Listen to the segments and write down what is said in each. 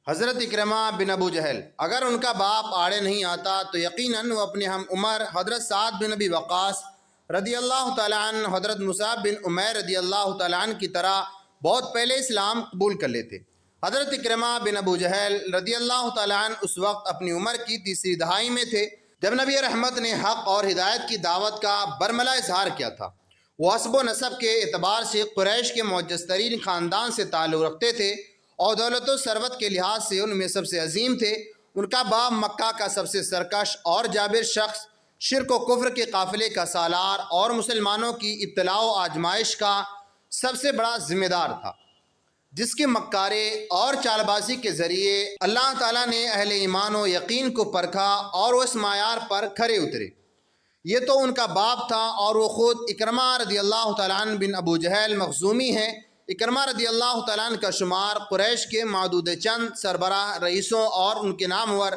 حضرت اکرمہ بن ابو جہل اگر ان کا باپ آڑے نہیں آتا تو یقیناً وہ اپنے ہم عمر حضرت سعد بن ابی وقاص رضی اللہ تعالیٰ عنہ، حضرت مصعب بن عمیر رضی اللہ تعالیٰ عنہ کی طرح بہت پہلے اسلام قبول کر لیتے۔ حضرت اکرمہ بن ابو جہل رضی اللہ تعالیٰ عنہ اس وقت اپنی عمر کی تیسری دہائی میں تھے جب نبی رحمت نے حق اور ہدایت کی دعوت کا برملا اظہار کیا تھا۔ وہ حسب و نسب کے اعتبار سے قریش کے معجز ترین خاندان سے تعلق رکھتے تھے اور دولت و ثروت کے لحاظ سے ان میں سب سے عظیم تھے۔ ان کا باپ مکہ کا سب سے سرکش اور جابر شخص، شرک و کفر کے قافلے کا سالار اور مسلمانوں کی ابتلاء و آزمائش کا سب سے بڑا ذمہ دار تھا، جس کے مکارے اور چال بازی کے ذریعے اللہ تعالیٰ نے اہل ایمان و یقین کو پرکھا اور وہ اس معیار پر کھرے اترے۔ یہ تو ان کا باپ تھا اور وہ خود اکرمہ رضی اللہ تعالیٰ عنہ بن ابو جہل مخزومی ہیں۔ اکرمہ رضی اللہ تعالیٰ عنہ کا شمار قریش کے معدود چند سربراہ رئیسوں اور ان کے نامور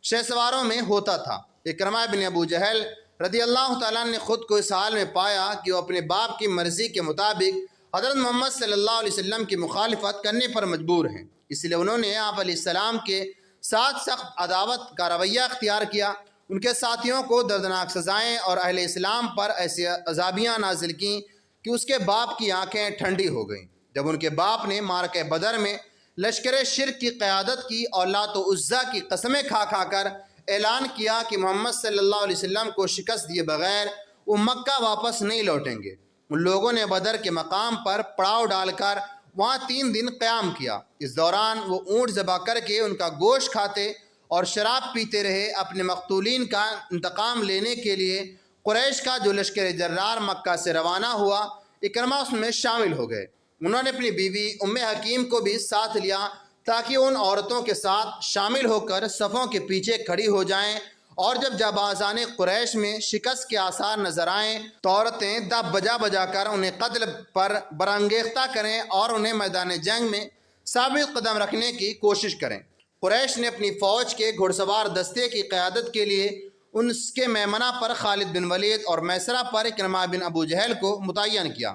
شہسواروں میں ہوتا تھا۔ اکرمہ بن ابو جہل رضی اللہ تعالیٰ عنہ نے خود کو اس حال میں پایا کہ وہ اپنے باپ کی مرضی کے مطابق حضرت محمد صلی اللہ علیہ وسلم کی مخالفت کرنے پر مجبور ہیں، اس لیے انہوں نے آپ علیہ السلام کے ساتھ سخت عداوت کا رویہ اختیار کیا، ان کے ساتھیوں کو دردناک سزائیں اور اہل اسلام پر ایسی عذابیاں نازل کیں کہ اس کے باپ کی آنکھیں ٹھنڈی ہو گئیں۔ جب ان کے باپ نے معرکہ بدر میں لشکر شرک کی قیادت کی اور لات و عزیٰ کی قسمیں کھا کھا کر اعلان کیا کہ محمد صلی اللہ علیہ وسلم کو شکست دیے بغیر وہ مکہ واپس نہیں لوٹیں گے، ان لوگوں نے بدر کے مقام پر پڑاؤ ڈال کر وہاں 3 دن قیام کیا۔ اس دوران وہ اونٹ ذبح کر کے ان کا گوشت کھاتے اور شراب پیتے رہے۔ اپنے مقتولین کا انتقام لینے کے لیے قریش کا جو لشکر جرار مکہ سے روانہ ہوا، اکرمہ اس میں شامل ہو گئے۔ انہوں نے اپنی بیوی ام حکیم کو بھی ساتھ لیا تاکہ ان عورتوں کے ساتھ شامل ہو کر صفوں کے پیچھے کھڑی ہو جائیں، اور جب جانبازان قریش میں شکست کے آثار نظر آئیں تو عورتیں دب بجا بجا کر انہیں قتل پر برانگیختہ کریں اور انہیں میدان جنگ میں ثابت قدم رکھنے کی کوشش کریں۔ قریش نے اپنی فوج کے گھڑ سوار دستے کی قیادت کے لیے ان کے میمنہ پر خالد بن ولید اور میسرہ پر اکرمہ بن ابو جہل کو متعین کیا۔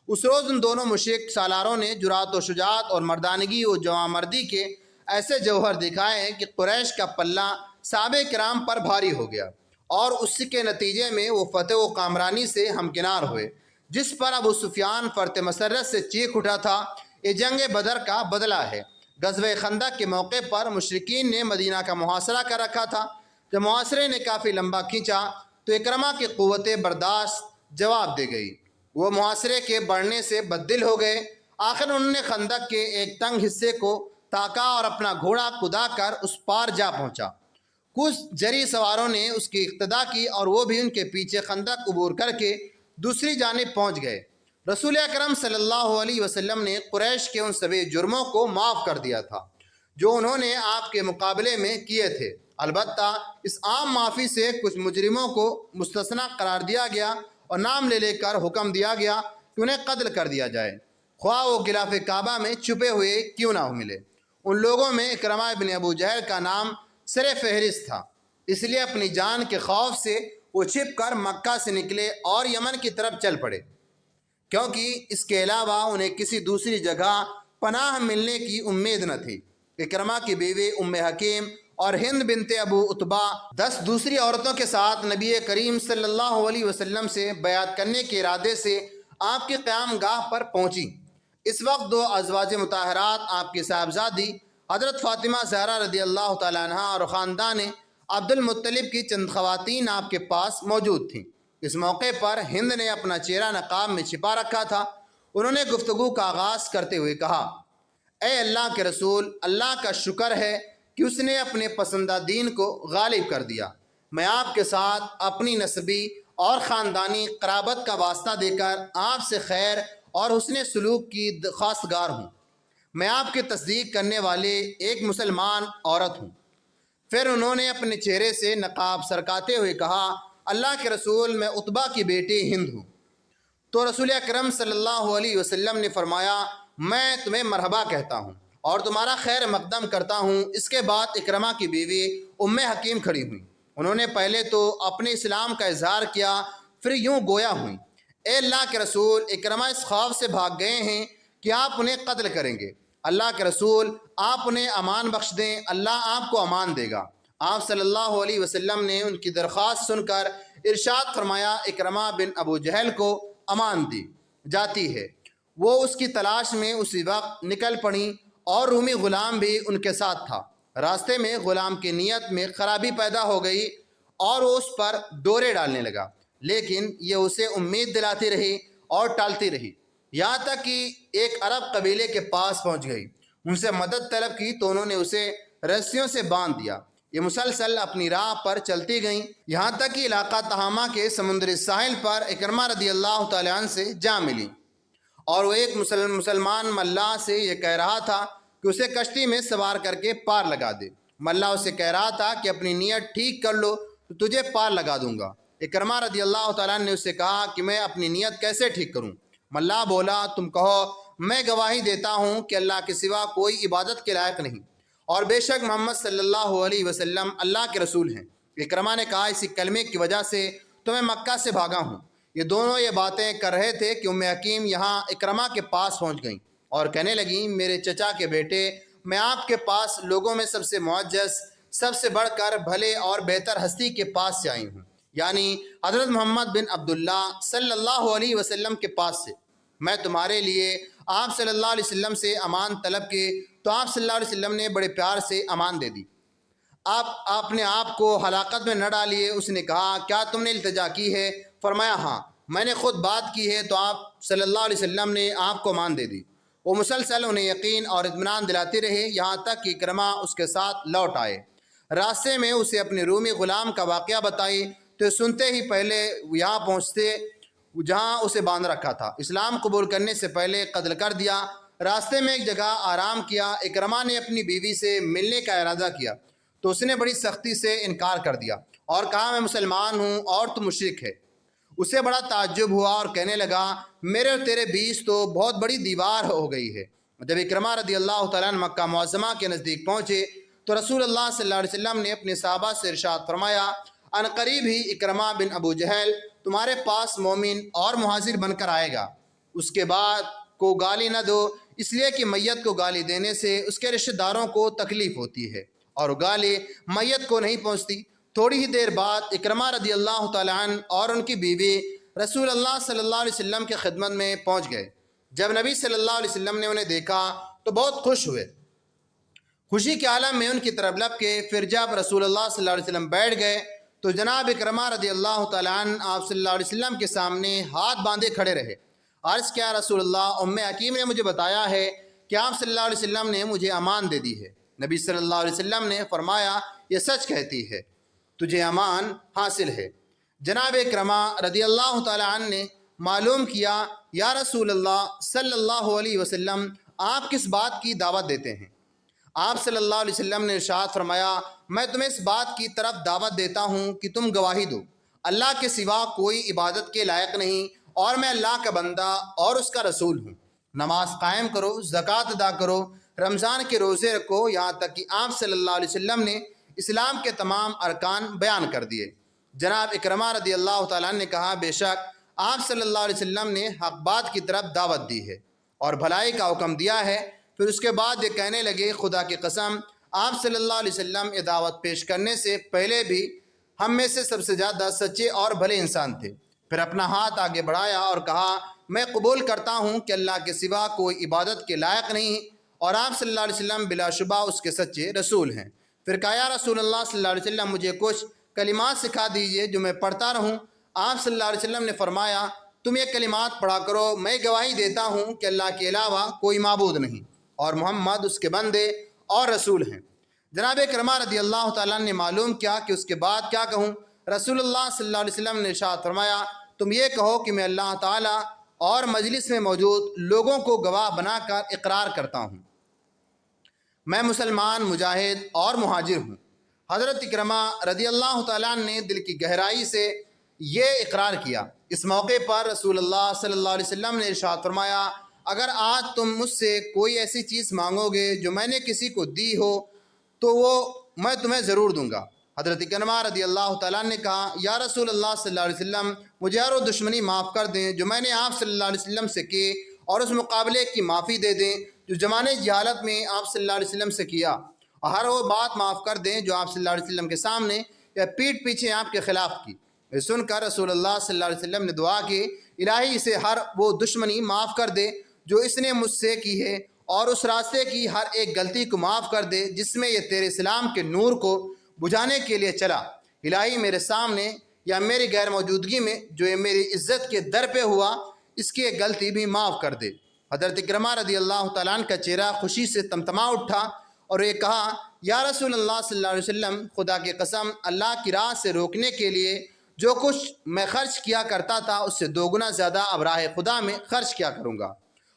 اس روز ان دونوں مشرک سالاروں نے جرأت و شجاعت اور مردانگی و جوانمردی کے ایسے جوہر دکھائے کہ قریش کا پلہ صحابہ کرام پر بھاری ہو گیا، اور اس کے نتیجے میں وہ فتح و کامرانی سے ہمکنار ہوئے، جس پر ابو سفیان فرط مسرت سے چیخ اٹھا تھا۔ یہ جنگ بدر کا بدلہ ہے۔ غزوہ خندق کے موقع پر مشرکین نے مدینہ کا محاصرہ کر رکھا تھا۔ جب محاصرے نے کافی لمبا کھینچا تو اکرمہ کی قوت برداشت جواب دے گئی، وہ محاصرے کے بڑھنے سے بددل ہو گئے۔ آخر انہوں نے خندق کے ایک تنگ حصے کو تاکا اور اپنا گھوڑا کدا کر اس پار جا پہنچا۔ کچھ جری سواروں نے اس کی اقتدا کی اور وہ بھی ان کے پیچھے خندق عبور کر کے دوسری جانب پہنچ گئے۔ رسول اکرم صلی اللہ علیہ وسلم نے قریش کے ان سبھی جرموں کو معاف کر دیا تھا جو انہوں نے آپ کے مقابلے میں کیے تھے۔ البتہ اس عام معافی سے کچھ مجرموں کو مستثنی قرار دیا گیا اور نام لے کر حکم دیا گیا کہ انہیں قتل کر دیا جائے، خواہ وہ غلاف کعبہ میں چھپے ہوئے کیوں نہ ملے۔ ان لوگوں میں اکرمہ بن ابو جہل کا نام سر فہرست تھا، اس لیے اپنی جان کے خوف سے وہ چھپ کر مکہ سے نکلے اور یمن کی طرف چل پڑے، کیونکہ اس کے علاوہ انہیں کسی دوسری جگہ پناہ ملنے کی امید نہ تھی۔ اکرمہ کی بیوی ام حکیم اور ہند بنت ابو عتبہ 10 دوسری عورتوں کے ساتھ نبی کریم صلی اللہ علیہ وسلم سے بیعت کرنے کے ارادے سے آپ کی قیام گاہ پر پہنچی۔ اس وقت 2 ازواج مطہرات، آپ کی صاحبزادی حضرت فاطمہ زہرا رضی اللہ تعالیٰ عنہ اور خاندان عبد المطلب کی چند خواتین آپ کے پاس موجود تھیں۔ اس موقع پر ہند نے اپنا چہرہ نقاب میں چھپا رکھا تھا۔ انہوں نے گفتگو کا آغاز کرتے ہوئے کہا، اے اللہ کے رسول، اللہ کا شکر ہے کہ اس نے اپنے پسندہ دین کو غالب کر دیا۔ میں آپ کے ساتھ اپنی نسبی اور خاندانی قرابت کا واسطہ دے کر آپ سے خیر اور حسن سلوک کی خواستگار ہوں۔ میں آپ کی تصدیق کرنے والے ایک مسلمان عورت ہوں۔ پھر انہوں نے اپنے چہرے سے نقاب سرکاتے ہوئے کہا، اللہ کے رسول، میں عتبہ کی بیٹی ہند ہوں۔ تو رسول اکرم صلی اللہ علیہ وسلم نے فرمایا، میں تمہیں مرحبا کہتا ہوں اور تمہارا خیر مقدم کرتا ہوں۔ اس کے بعد اکرمہ کی بیوی ام حکیم کھڑی ہوئیں۔ انہوں نے پہلے تو اپنے اسلام کا اظہار کیا، پھر یوں گویا ہوئیں، اے اللہ کے رسول، اکرمہ اس خوف سے بھاگ گئے ہیں کہ آپ انہیں قتل کریں گے۔ اللہ کے رسول آپ انہیں امان بخش دیں، اللہ آپ کو امان دے گا۔ آپ صلی اللہ علیہ وسلم نے ان کی درخواست سن کر ارشاد فرمایا، اکرمہ بن ابو جہل کو امان دی جاتی ہے۔ وہ اس کی تلاش میں اسی وقت نکل پڑیں اور رومی غلام بھی ان کے ساتھ تھا۔ راستے میں غلام کی نیت میں خرابی پیدا ہو گئی اور وہ اس پر ڈورے ڈالنے لگا، لیکن یہ اسے امید دلاتی رہی اور ٹالتی رہی، یہاں تک کہ ایک عرب قبیلے کے پاس پہنچ گئی۔ ان سے مدد طلب کی تو انہوں نے اسے رسیوں سے باندھ دیا۔ یہ مسلسل اپنی راہ پر چلتی گئیں، یہاں تک کہ علاقہ تہامہ کے سمندری ساحل پر اکرمہ رضی اللہ تعالیٰ عنہ سے جا ملی، اور وہ ایک مسلمان ملاح سے یہ کہہ رہا تھا کہ اسے کشتی میں سوار کر کے پار لگا دے۔ ملاح اسے کہہ رہا تھا کہ اپنی نیت ٹھیک کر لو تو تجھے پار لگا دوں گا۔ اکرمہ رضی اللہ تعالیٰ نے اسے کہا کہ میں اپنی نیت کیسے ٹھیک کروں؟ ملاح بولا، تم کہو میں گواہی دیتا ہوں کہ اللہ کے سوا کوئی عبادت کے لائق نہیں، اور بے شک محمد صلی اللہ علیہ وسلم اللہ کے رسول ہیں۔ اکرمہ نے کہا، اسی کلمے کی وجہ سے تو میں مکہ سے بھاگا ہوں۔ یہ دونوں یہ باتیں کر رہے تھے کہ ام حکیم یہاں اکرمہ کے پاس پہنچ گئیں اور کہنے لگیں، میرے چچا کے بیٹے، میں آپ کے پاس لوگوں میں سب سے معزز، سب سے بڑھ کر بھلے اور بہتر ہستی کے پاس سے آئی ہوں، یعنی حضرت محمد بن عبداللہ صلی اللہ علیہ وسلم کے پاس سے۔ میں تمہارے لیے آپ صلی اللہ علیہ وسلم سے امان طلب کی تو آپ صلی اللہ علیہ وسلم نے بڑے پیار سے امان دے دی۔ آپ نے آپ کو ہلاکت میں نہ ڈالیے۔ اس نے کہا، کیا تم نے التجا کی ہے؟ فرمایا، ہاں میں نے خود بات کی ہے۔ تو آپ صلی اللہ علیہ وسلم نے آپ کو امان دے دی۔ وہ مسلسل انہیں یقین اور اطمینان دلاتے رہے، یہاں تک کہ اکرمہ اس کے ساتھ لوٹ آئے۔ راستے میں اسے اپنے رومی غلام کا واقعہ بتائی تو سنتے ہی پہلے یہاں پہنچتے جہاں اسے باندھ رکھا تھا، اسلام قبول کرنے سے پہلے قتل کر دیا۔ راستے میں ایک جگہ آرام کیا۔ اکرمہ نے اپنی بیوی سے ملنے کا ارادہ کیا تو اس نے بڑی سختی سے انکار کر دیا اور کہا، میں مسلمان ہوں اور تو مشرک ہے۔ اسے بڑا تعجب ہوا اور کہنے لگا، میرے اور تیرے بیچ تو بہت بڑی دیوار ہو گئی ہے۔ جب اکرمہ رضی اللہ تعالیٰ عنہ مکہ معظمہ کے نزدیک پہنچے تو رسول اللہ صلی اللہ علیہ وسلم نے اپنے صحابہ سے ارشاد فرمایا، عنقریب ہی اکرمہ بن ابو جہل تمہارے پاس مومن اور مہاجر بن کر آئے گا۔ اس کے بعد کو گالی نہ دو، اس لیے کہ میت کو گالی دینے سے اس کے رشتہ داروں کو تکلیف ہوتی ہے اور گالی میت کو نہیں پہنچتی۔ تھوڑی ہی دیر بعد اکرمہ رضی اللہ تعالیٰ عنہ اور ان کی بیوی رسول اللہ صلی اللہ علیہ وسلم کے خدمت میں پہنچ گئے۔ جب نبی صلی اللہ علیہ وسلم نے انہیں دیکھا تو بہت خوش ہوئے، خوشی کے عالم میں ان کی طرف لب کے۔ پھر جب رسول اللہ صلی اللہ علیہ وسلم بیٹھ گئے تو جناب اکرمہ رضی اللہ تعالیٰ عنہ آپ صلی اللہ علیہ وسلم کے سامنے ہاتھ باندھے کھڑے رہے۔ عرض کیا، رسول اللہ، ام حکیم نے مجھے بتایا ہے کہ آپ صلی اللہ علیہ وسلم نے مجھے امان دے دی ہے۔ نبی صلی اللہ علیہ وسلم نے فرمایا، یہ سچ کہتی ہے، تجھے امان حاصل ہے۔ جناب اکرمہ رضی اللہ تعالیٰ عنہ نے معلوم کیا، یا رسول اللہ صلی اللہ علیہ وسلم، آپ کس بات کی دعوت دیتے ہیں؟ آپ صلی اللہ علیہ وسلم نے ارشاد فرمایا، میں تمہیں اس بات کی طرف دعوت دیتا ہوں کہ تم گواہی دو، اللہ کے سوا کوئی عبادت کے لائق نہیں، اور میں اللہ کا بندہ اور اس کا رسول ہوں۔ نماز قائم کرو، زکوٰۃ ادا کرو، رمضان کے روزے رکھو، یہاں تک کہ آپ صلی اللہ علیہ وسلم نے اسلام کے تمام ارکان بیان کر دیے۔ جناب اکرمہ رضی اللہ تعالیٰ نے کہا، بے شک آپ صلی اللہ علیہ وسلم نے حق بات کی طرف دعوت دی ہے اور بھلائی کا حکم دیا ہے۔ پھر اس کے بعد یہ کہنے لگے، خدا کی قسم، آپ صلی اللہ علیہ وسلم یہ دعوت پیش کرنے سے پہلے بھی ہم میں سے سب سے زیادہ سچے اور بھلے انسان تھے۔ پھر اپنا ہاتھ آگے بڑھایا اور کہا، میں قبول کرتا ہوں کہ اللہ کے سوا کوئی عبادت کے لائق نہیں، اور آپ صلی اللہ علیہ وسلم بلا شبہ اس کے سچے رسول ہیں۔ پھر کہا، یا رسول اللہ صلی اللہ علیہ وسلم، مجھے کچھ کلمات سکھا دیجئے جو میں پڑھتا رہوں۔ آپ صلی اللہ علیہ وسلم نے فرمایا، تم یہ کلمات پڑھا کرو، میں گواہی دیتا ہوں کہ اللہ کے علاوہ کوئی معبود نہیں اور محمد اس کے بندے اور رسول ہیں۔ جناب اکرمہ رضی اللہ تعالیٰ نے معلوم کیا کہ اس کے بعد کیا کہوں۔ رسول اللہ صلی اللہ علیہ وسلم نے ارشاد فرمایا، تم یہ کہو کہ میں اللہ تعالیٰ اور مجلس میں موجود لوگوں کو گواہ بنا کر اقرار کرتا ہوں، میں مسلمان، مجاہد اور مہاجر ہوں۔ حضرت اکرمہ رضی اللہ تعالیٰ نے دل کی گہرائی سے یہ اقرار کیا۔ اس موقع پر رسول اللہ صلی اللہ علیہ وسلم نے ارشاد فرمایا، اگر آج تم مجھ سے کوئی ایسی چیز مانگو گے جو میں نے کسی کو دی ہو تو وہ میں تمہیں ضرور دوں گا۔ حضرت اکرمہ رضی اللہ تعالیٰ نے کہا، یا رسول اللہ صلی اللہ علیہ وسلم، مجھے ہر وہ دشمنی معاف کر دیں جو میں نے آپ صلی اللہ علیہ وسلم سے کی، اور اس مقابلے کی معافی دے دیں جو زمانے جہالت میں آپ صلی اللہ علیہ وسلم سے کیا، اور ہر وہ بات معاف کر دیں جو آپ صلی اللہ علیہ وسلم کے سامنے یا پیٹھ پیچھے آپ کے خلاف کی۔ یہ سن کر رسول اللہ صلی اللہ علیہ وسلم نے دعا کی، الہی اسے ہر وہ دشمنی معاف کر دے جو اس نے مجھ سے کی ہے، اور اس راستے کی ہر ایک غلطی کو معاف کر دے جس میں یہ تیرے اسلام کے نور کو بجھانے کے لیے چلا۔ الہی میرے سامنے یا میری غیر موجودگی میں جو یہ میری عزت کے در پہ ہوا، اس کی ایک غلطی بھی معاف کر دے۔ حضرت اکرمہ رضی اللہ تعالیٰ عنہ کا چہرہ خوشی سے تمتما اٹھا اور یہ کہا، یا رسول اللہ صلی اللہ علیہ وسلم، خدا کی قسم، اللہ کی راہ سے روکنے کے لیے جو کچھ میں خرچ کیا کرتا تھا اس سے 2 گنا زیادہ اب راہ خدا میں خرچ کیا کروں گا،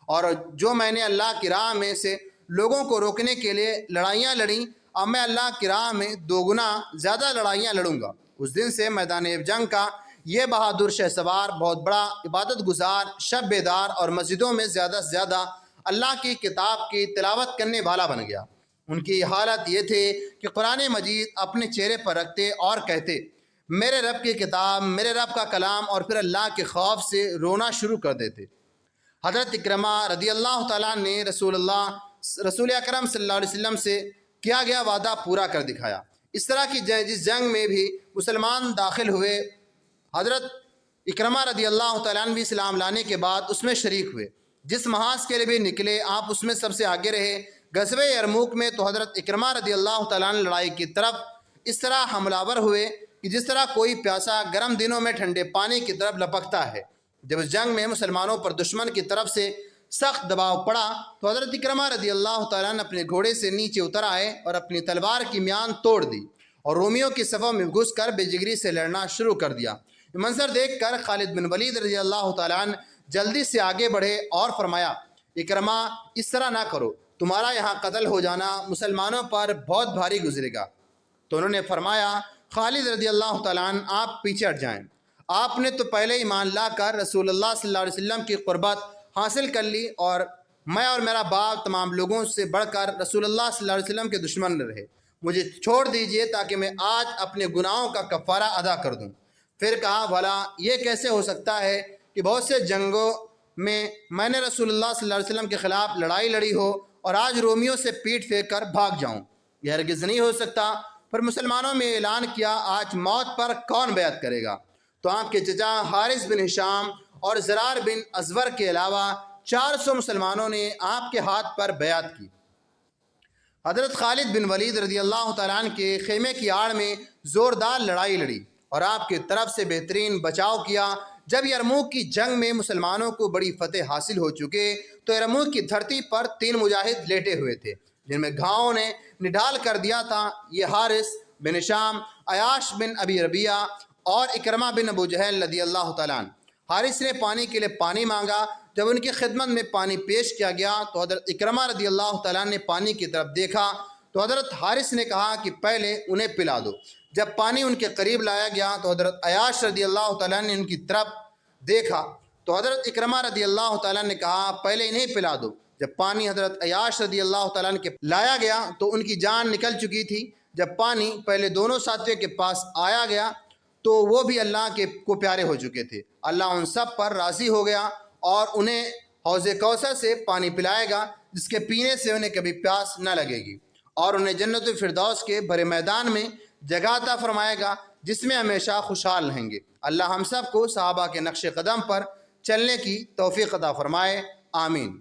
اور جو میں نے اللہ کی راہ میں سے لوگوں کو روکنے کے لیے لڑائیاں لڑیں، اب میں اللہ کی راہ میں 2 گنا زیادہ لڑائیاں لڑوں گا۔ اس دن سے میدان جنگ کا یہ بہادر شہ سوار بہت بڑا عبادت گزار، شب بیدار اور مسجدوں میں زیادہ سے زیادہ اللہ کی کتاب کی تلاوت کرنے والا بن گیا۔ ان کی حالت یہ تھی کہ قرآن مجید اپنے چہرے پر رکھتے اور کہتے، میرے رب کی کتاب، میرے رب کا کلام، اور پھر اللہ کے خوف سے رونا شروع کر دیتے۔ حضرت اکرمہ رضی اللہ تعالیٰ نے رسول اکرم صلی اللہ علیہ وسلم سے کیا گیا وعدہ پورا کر دکھایا۔ اس طرح کی جس جنگ میں بھی مسلمان داخل ہوئے، حضرت اکرمہ رضی اللہ تعالیٰ عنہ بھی اسلام لانے کے بعد اس میں شریک ہوئے۔ جس محاذ کے لیے بھی نکلے آپ اس میں سب سے آگے رہے۔ غزوہ یرموک میں تو حضرت اکرمہ رضی اللہ تعالیٰ عنہ لڑائی کی طرف اس طرح حملہ آور ہوئے کہ جس طرح کوئی پیاسا گرم دنوں میں ٹھنڈے پانی کی طرف لپکتا ہے۔ جب اس جنگ میں مسلمانوں پر دشمن کی طرف سے سخت دباؤ پڑا تو حضرت اکرمہ رضی اللہ تعالیٰ عنہ اپنے گھوڑے سے نیچے اتر آئے اور اپنی تلوار کی میان توڑ دی اور رومیوں کی صفوں میں گھس کر بے جگری سے لڑنا شروع کر دیا۔ یہ منظر دیکھ کر خالد بن ولید رضی اللہ تعالیٰ عنہ جلدی سے آگے بڑھے اور فرمایا، اکرمہ اس طرح نہ کرو، تمہارا یہاں قتل ہو جانا مسلمانوں پر بہت بھاری گزرے گا۔ تو انہوں نے فرمایا، خالد رضی اللہ تعالیٰ عنہ آپ پیچھے ہٹ جائیں، آپ نے تو پہلے ایمان لا کر رسول اللہ صلی اللہ علیہ وسلم کی قربت حاصل کر لی، اور میں اور میرا باپ تمام لوگوں سے بڑھ کر رسول اللہ صلی اللہ علیہ وسلم کے دشمن رہے، مجھے چھوڑ دیجئے تاکہ میں آج اپنے گناہوں کا کفارہ ادا کر دوں۔ پھر کہا، بھلا یہ کیسے ہو سکتا ہے کہ بہت سے جنگوں میں نے رسول اللہ صلی اللہ علیہ وسلم کے خلاف لڑائی لڑی ہو اور آج رومیوں سے پیٹ پھیر کر بھاگ جاؤں؟ یہ ہرگز نہیں ہو سکتا۔ پھر مسلمانوں میں اعلان کیا، آج موت پر کون بیعت کرے گا؟ تو آپ کے چچا حارث بن ہشام اور زرار بن ازور کے علاوہ 400 مسلمانوں نے آپ کے ہاتھ پر بیعت کی۔ حضرت خالد بن ولید رضی اللہ تعالیٰ عنہ کے خیمے کی آڑ میں زوردار لڑائی لڑی اور آپ کی طرف سے بہترین بچاؤ کیا۔ جب یرموک کی جنگ میں مسلمانوں کو بڑی فتح حاصل ہو چکے تو یرموک کی دھرتی پر 3 مجاہد لیٹے ہوئے تھے جن میں گھاؤں نے نڈال کر دیا تھا۔ یہ حارث بن ہشام، عیاش بن ابی ربیعہ اور اکرمہ بن ابو جہل رضی اللہ تعالیٰ عنہ۔ حارث نے پانی کے لیے پانی مانگا، جب ان کی خدمت میں پانی پیش کیا گیا تو حضرت اکرمہ رضی اللہ تعالیٰ عنہ نے پانی کی طرف دیکھا تو حضرت حارث نے کہا کہ پہلے انہیں پلا دو۔ جب پانی ان کے قریب لایا گیا تو حضرت عیاش رضی اللہ تعالیٰ نے ان کی طرف دیکھا تو حضرت اکرمہ رضی اللہ تعالیٰ نے کہا، پہلے انہیں پلا دو۔ جب پانی حضرت عیاش رضی اللہ تعالیٰ کے لایا گیا تو ان کی جان نکل چکی تھی۔ جب پانی پہلے دونوں ساتھیوں کے پاس آیا گیا تو وہ بھی اللہ کو پیارے ہو چکے تھے۔ اللہ ان سب پر راضی ہو گیا اور انہیں حوض کوثر سے پانی پلائے گا جس کے پینے سے انہیں کبھی پیاس نہ لگے گی، اور انہیں جنت الفردوس کے بھرے میدان میں جگہ عطا فرمائے گا جس میں ہمیشہ خوشحال رہیں گے۔ اللہ ہم سب کو صحابہ کے نقش قدم پر چلنے کی توفیق عطا فرمائے، آمین۔